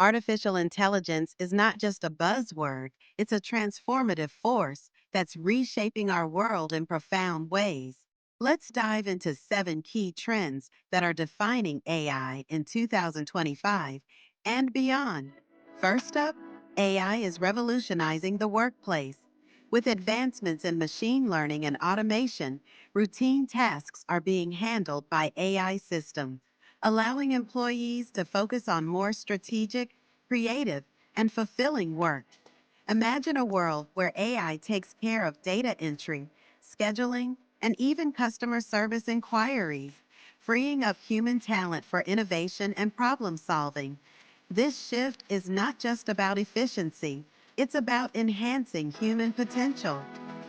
Artificial intelligence is not just a buzzword, it's a transformative force that's reshaping our world in profound ways. Let's dive into 7 key trends that are defining AI in 2025 and beyond. First up, AI is revolutionizing the workplace. With advancements in machine learning and automation, routine tasks are being handled by AI systems, allowing employees to focus on more strategic, creative, and fulfilling work. Imagine a world where AI takes care of data entry, scheduling, and even customer service inquiries, freeing up human talent for innovation and problem solving. This shift is not just about efficiency, it's about enhancing human potential.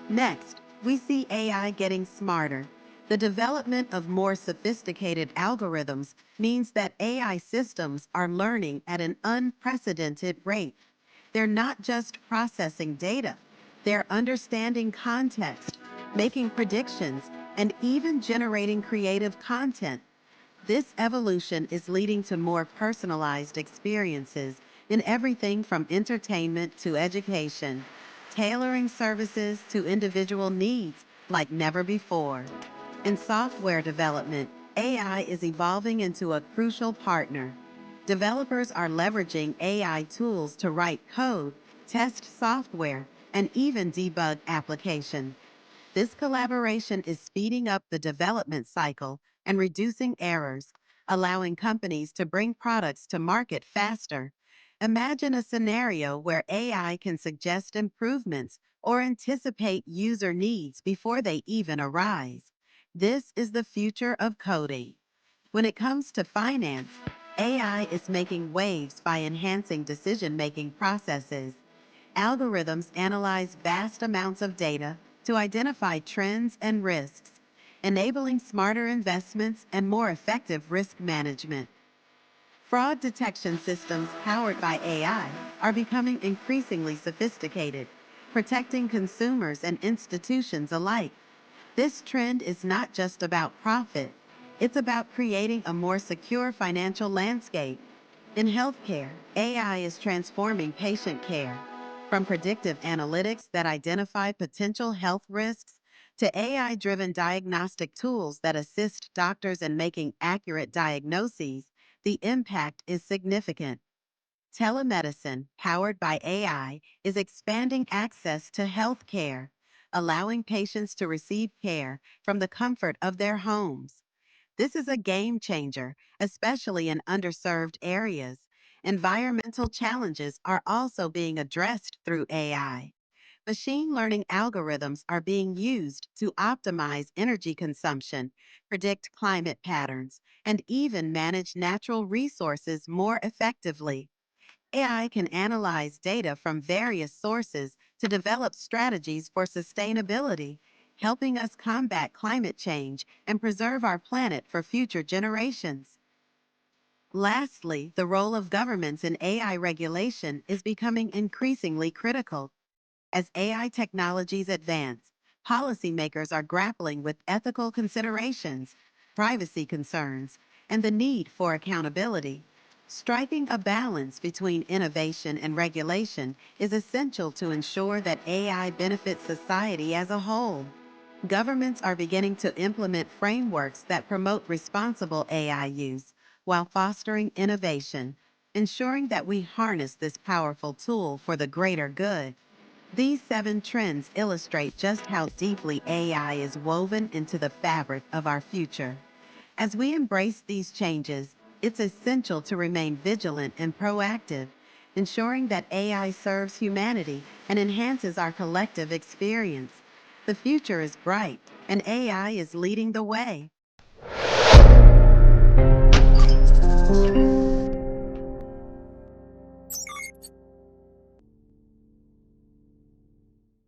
Next, we see AI getting smarter. The development of more sophisticated algorithms means that AI systems are learning at an unprecedented rate. They're not just processing data, they're understanding context, making predictions, and even generating creative content. This evolution is leading to more personalized experiences in everything from entertainment to education, tailoring services to individual needs like never before. In software development, AI is evolving into a crucial partner. Developers are leveraging AI tools to write code, test software, and even debug applications. This collaboration is speeding up the development cycle and reducing errors, allowing companies to bring products to market faster. Imagine a scenario where AI can suggest improvements or anticipate user needs before they even arise. This is the future of coding. When it comes to finance, AI is making waves by enhancing decision making processes. Algorithms analyze vast amounts of data to identify trends and risks, enabling smarter investments and more effective risk management. Fraud detection systems powered by AI are becoming increasingly sophisticated, protecting consumers and institutions alike. This trend is not just about profit, it's about creating a more secure financial landscape. In healthcare, AI is transforming patient care. From predictive analytics that identify potential health risks to AI driven diagnostic tools that assist doctors in making accurate diagnoses, the impact is significant. Telemedicine, powered by AI, is expanding access to health care, allowing patients to receive care from the comfort of their homes. This is a game changer, especially in underserved areas. Environmental challenges are also being addressed through AI. Machine learning algorithms are being used to optimize energy consumption, predict climate patterns, and even manage natural resources more effectively. AI can analyze data from various sources to develop strategies for sustainability, helping us combat climate change and preserve our planet for future generations. Lastly, the role of governments in AI regulation is becoming increasingly critical. As AI technologies advance, policymakers are grappling with ethical considerations, privacy concerns, and the need for accountability. Striking a balance between innovation and regulation is essential to ensure that AI benefits society as a whole. Governments are beginning to implement frameworks that promote responsible AI use while fostering innovation, ensuring that we harness this powerful tool for the greater good. These 7 trends illustrate just how deeply AI is woven into the fabric of our future. As we embrace these changes, it's essential to remain vigilant and proactive, ensuring that AI serves humanity and enhances our collective experience. The future is bright, and AI is leading the way.